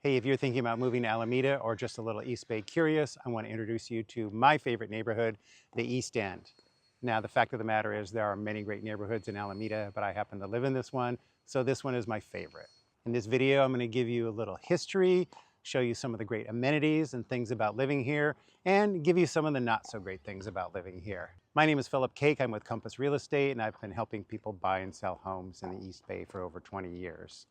Hey, if you're thinking about moving to Alameda or just a little East Bay curious, I want to introduce you to my favorite neighborhood, the East End. Now, the fact of the matter is there are many great neighborhoods in Alameda, but I happen to live in this one, so this one is my favorite. In this video, I'm going to give you a little history, show you some of the great amenities and things about living here, and give you some of the not so great things about living here. My name is Philip Kaake. I'm with Compass Real Estate, and I've been helping people buy and sell homes in the East Bay for over 20 years.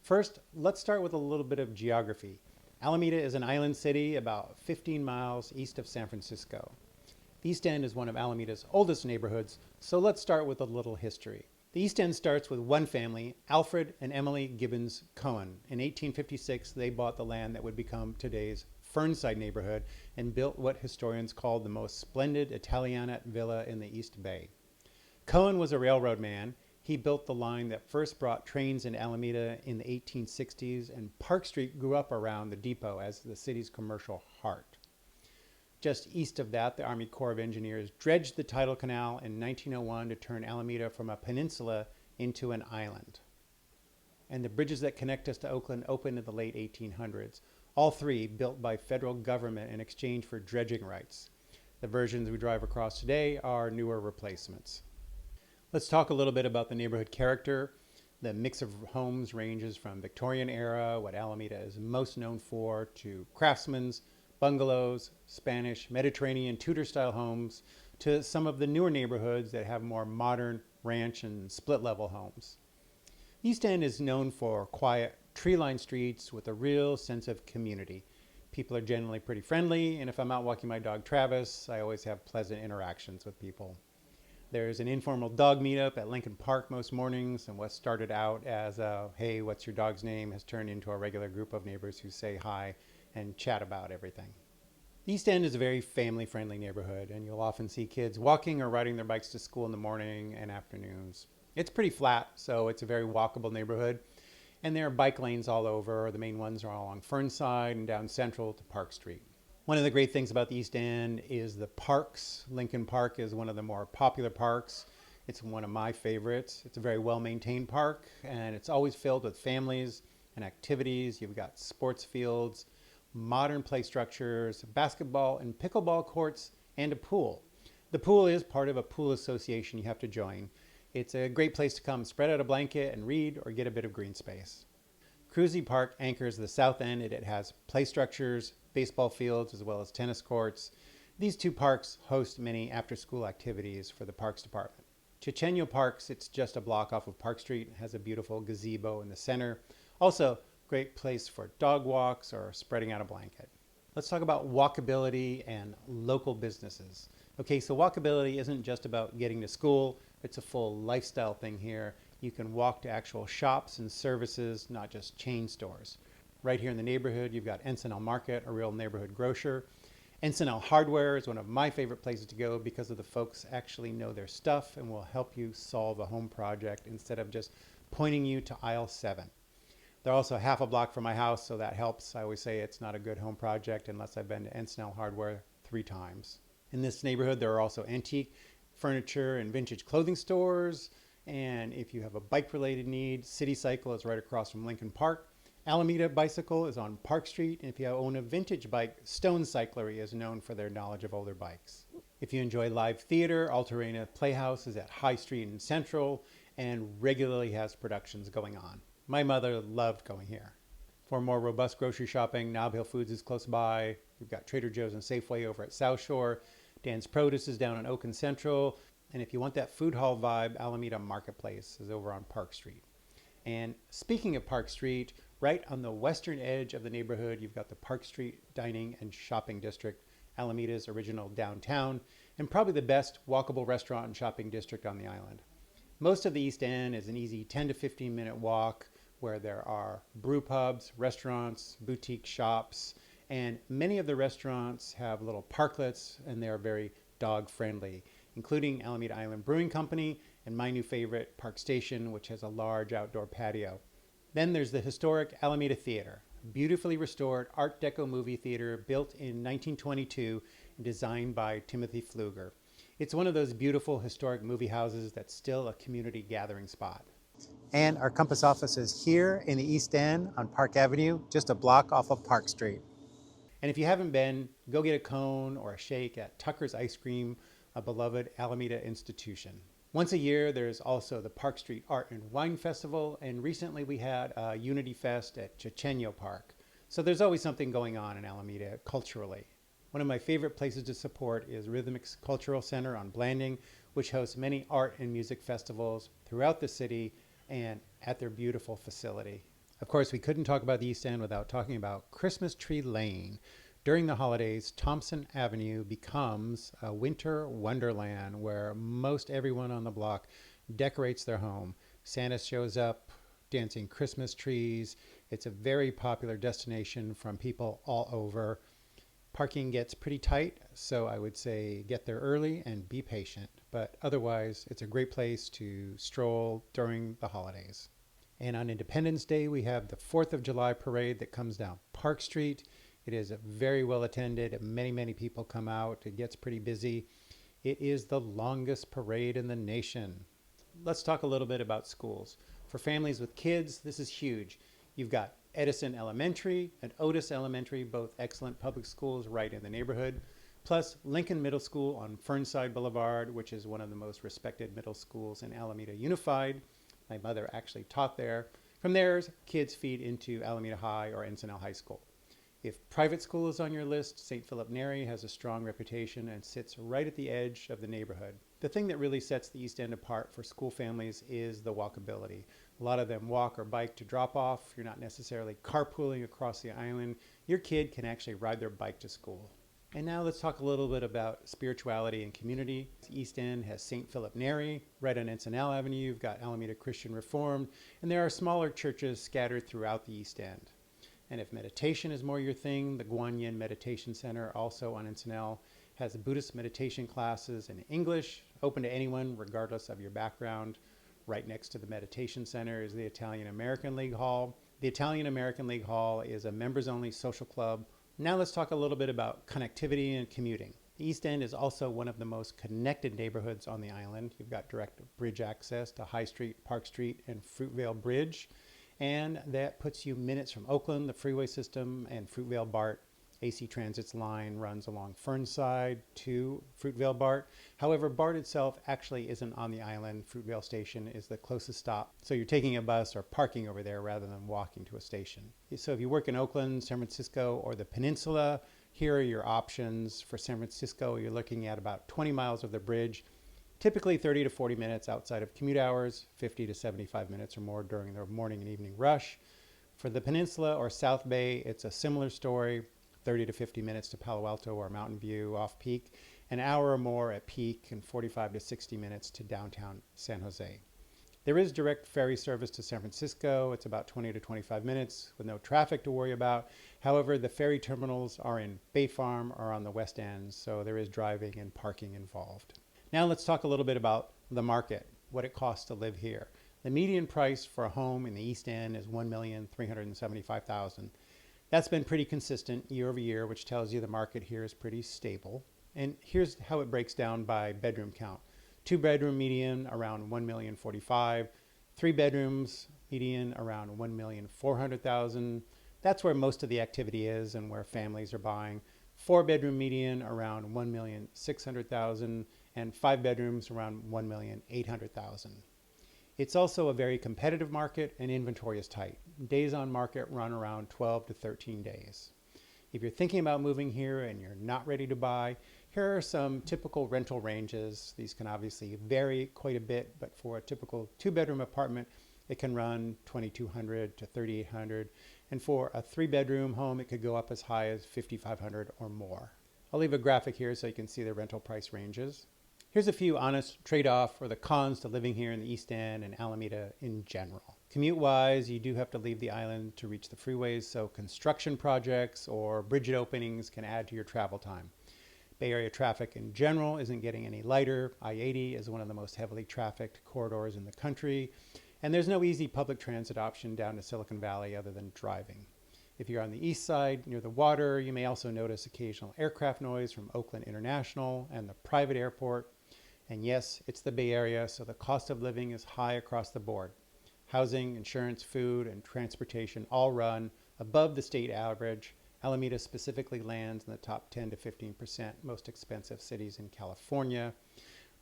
First, let's start with a little bit of geography. Alameda is an island city about 15 miles east of San Francisco. The East End is one of Alameda's oldest neighborhoods, so let's start with a little history. The East End starts with one family, Alfred and Emily Gibbons Cohen. In 1856, they bought the land that would become today's Fernside neighborhood and built what historians call the most splendid Italianate villa in the East Bay. Cohen was a railroad man. He built the line that first brought trains into Alameda in the 1860s, and Park Street grew up around the depot as the city's commercial heart. Just east of that, the Army Corps of Engineers dredged the Tidal Canal in 1901 to turn Alameda from a peninsula into an island. And the bridges that connect us to Oakland opened in the late 1800s, all three built by federal government in exchange for dredging rights. The versions we drive across today are newer replacements. Let's talk a little bit about the neighborhood character. The mix of homes ranges from Victorian era, what Alameda is most known for, to craftsman's, bungalows, Spanish, Mediterranean, Tudor-style homes, to some of the newer neighborhoods that have more modern ranch and split-level homes. East End is known for quiet, tree-lined streets with a real sense of community. People are generally pretty friendly, and if I'm out walking my dog Travis, I always have pleasant interactions with people. There's an informal dog meetup at Lincoln Park most mornings, and what started out as a, hey, what's your dog's name, has turned into a regular group of neighbors who say hi and chat about everything. East End is a very family-friendly neighborhood, and you'll often see kids walking or riding their bikes to school in the morning and afternoons. It's pretty flat, so it's a very walkable neighborhood, and there are bike lanes all over. The main ones are all along Fernside and down Central to Park Street. One of the great things about the East End is the parks. Lincoln Park is one of the more popular parks. It's one of my favorites. It's a very well-maintained park, and it's always filled with families and activities. You've got sports fields, modern play structures, basketball and pickleball courts, and a pool. The pool is part of a pool association you have to join. It's a great place to come spread out a blanket and read or get a bit of green space. Cruzy Park anchors the south end, and it has play structures, baseball fields, as well as tennis courts. These two parks host many after-school activities for the Parks Department. Chichenyo Park sits just a block off of Park Street, has a beautiful gazebo in the center. Also, great place for dog walks or spreading out a blanket. Let's talk about walkability and local businesses. Okay, so walkability isn't just about getting to school, it's a full lifestyle thing here. You can walk to actual shops and services, not just chain stores. Right here in the neighborhood, you've got Encinal Market, a real neighborhood grocer. Encinal Hardware is one of my favorite places to go because of the folks actually know their stuff and will help you solve a home project instead of just pointing you to aisle 7. They're also half a block from my house, so that helps. I always say it's not a good home project unless I've been to Encinal Hardware 3 times. In this neighborhood, there are also antique furniture and vintage clothing stores. And if you have a bike-related need, City Cycle is right across from Lincoln Park. Alameda Bicycle is on Park Street. And if you own a vintage bike, Stone Cyclery is known for their knowledge of older bikes. If you enjoy live theater, Altarena Playhouse is at High Street and Central and regularly has productions going on. My mother loved going here. For more robust grocery shopping, Nob Hill Foods is close by. We've got Trader Joe's and Safeway over at South Shore. Dan's Produce is down on Oak and Central. And if you want that food hall vibe, Alameda Marketplace is over on Park Street. And speaking of Park Street, right on the western edge of the neighborhood, you've got the Park Street Dining and Shopping District, Alameda's original downtown, and probably the best walkable restaurant and shopping district on the island. Most of the East End is an easy 10 to 15 minute walk where there are brew pubs, restaurants, boutique shops, and many of the restaurants have little parklets and they're very dog friendly, including Alameda Island Brewing Company and my new favorite, Park Station, which has a large outdoor patio. Then there's the historic Alameda Theater, a beautifully restored Art Deco movie theater built in 1922 and designed by Timothy Pfluger. It's one of those beautiful historic movie houses that's still a community gathering spot. And our Compass office is here in the East End on Park Avenue, just a block off of Park Street. And if you haven't been, go get a cone or a shake at Tucker's Ice Cream, a beloved Alameda institution. Once a year, there's also the Park Street Art and Wine Festival, and recently we had a Unity Fest at Chichenio Park. So there's always something going on in Alameda culturally. One of my favorite places to support is Rhythmic's Cultural Center on Blanding, which hosts many art and music festivals throughout the city and at their beautiful facility. Of course, we couldn't talk about the East End without talking about Christmas Tree Lane. During the holidays, Thompson Avenue becomes a winter wonderland where most everyone on the block decorates their home. Santa shows up, dancing Christmas trees. It's a very popular destination from people all over. Parking gets pretty tight, so I would say get there early and be patient. But otherwise, it's a great place to stroll during the holidays. And on Independence Day, we have the 4th of July parade that comes down Park Street. It is very well attended. Many people come out. It gets pretty busy. It is the longest parade in the nation. Let's talk a little bit about schools. For families with kids, this is huge. You've got Edison Elementary and Otis Elementary, both excellent public schools right in the neighborhood, plus Lincoln Middle School on Fernside Boulevard, which is one of the most respected middle schools in Alameda Unified. My mother actually taught there. From there, kids feed into Alameda High or Encinal High School. If private school is on your list, St. Philip Neri has a strong reputation and sits right at the edge of the neighborhood. The thing that really sets the East End apart for school families is the walkability. A lot of them walk or bike to drop off. You're not necessarily carpooling across the island. Your kid can actually ride their bike to school. And now let's talk a little bit about spirituality and community. The East End has St. Philip Neri. Right on Encinal Avenue, you've got Alameda Christian Reformed, and there are smaller churches scattered throughout the East End. And if meditation is more your thing, the Guanyin Meditation Center, also on Encinal, has Buddhist meditation classes in English, open to anyone regardless of your background. Right next to the meditation center is the Italian American League Hall. The Italian American League Hall is a members-only social club. Now let's talk a little bit about connectivity and commuting. The East End is also one of the most connected neighborhoods on the island. You've got direct bridge access to High Street, Park Street, and Fruitvale Bridge. And that puts you minutes from Oakland, the freeway system, and Fruitvale BART. AC Transit's line runs along Fernside to Fruitvale BART. However, BART itself actually isn't on the island. Fruitvale Station is the closest stop. So you're taking a bus or parking over there rather than walking to a station. So if you work in Oakland, San Francisco, or the Peninsula, here are your options. For San Francisco, you're looking at about 20 miles of the bridge, typically 30 to 40 minutes outside of commute hours, 50 to 75 minutes or more during the morning and evening rush. For the Peninsula or South Bay, it's a similar story, 30 to 50 minutes to Palo Alto or Mountain View off peak, an hour or more at peak, and 45 to 60 minutes to downtown San Jose. There is direct ferry service to San Francisco. It's about 20 to 25 minutes with no traffic to worry about. However, the ferry terminals are in Bay Farm or on the West End, so there is driving and parking involved. Now let's talk a little bit about the market, what it costs to live here. The median price for a home in the East End is $1,375,000. That's been pretty consistent year over year, which tells you the market here is pretty stable. And here's how it breaks down by bedroom count. 2-bedroom median around $1,045,000. 3 bedrooms median around $1,400,000. That's where most of the activity is and where families are buying. 4-bedroom median around $1,600,000 and 5 bedrooms around $1,800,000. It's also a very competitive market and inventory is tight. Days on market run around 12 to 13 days. If you're thinking about moving here and you're not ready to buy, here are some typical rental ranges. These can obviously vary quite a bit, but for a typical 2-bedroom apartment, it can run $2,200 to $3,800. And for a 3-bedroom home, it could go up as high as $5,500 or more. I'll leave a graphic here so you can see the rental price ranges. Here's a few honest trade-off or the cons to living here in the East End and Alameda in general. Commute-wise, you do have to leave the island to reach the freeways, so construction projects or bridge openings can add to your travel time. Bay Area traffic in general isn't getting any lighter. I-80 is one of the most heavily trafficked corridors in the country, and there's no easy public transit option down to Silicon Valley other than driving. If you're on the east side near the water, you may also notice occasional aircraft noise from Oakland International and the private airport. And yes, it's the Bay Area, so the cost of living is high across the board. Housing, insurance, food, and transportation all run above the state average. Alameda specifically lands in the top 10 to 15% most expensive cities in California,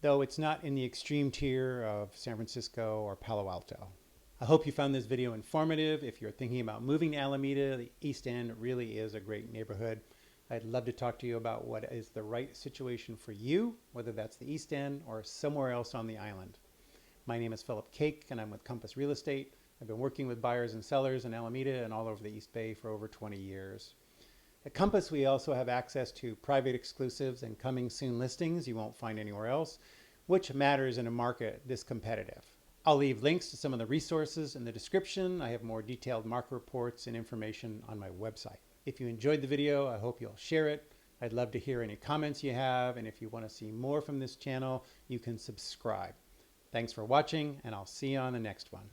though it's not in the extreme tier of San Francisco or Palo Alto. I hope you found this video informative. If you're thinking about moving to Alameda, the East End really is a great neighborhood. I'd love to talk to you about what is the right situation for you, whether that's the East End or somewhere else on the island. My name is Philip Kaake, and I'm with Compass Real Estate. I've been working with buyers and sellers in Alameda and all over the East Bay for over 20 years. At Compass, we also have access to private exclusives and coming soon listings you won't find anywhere else, which matters in a market this competitive. I'll leave links to some of the resources in the description. I have more detailed market reports and information on my website. If you enjoyed the video, I hope you'll share it. I'd love to hear any comments you have, and if you want to see more from this channel, you can subscribe. Thanks for watching, and I'll see you on the next one.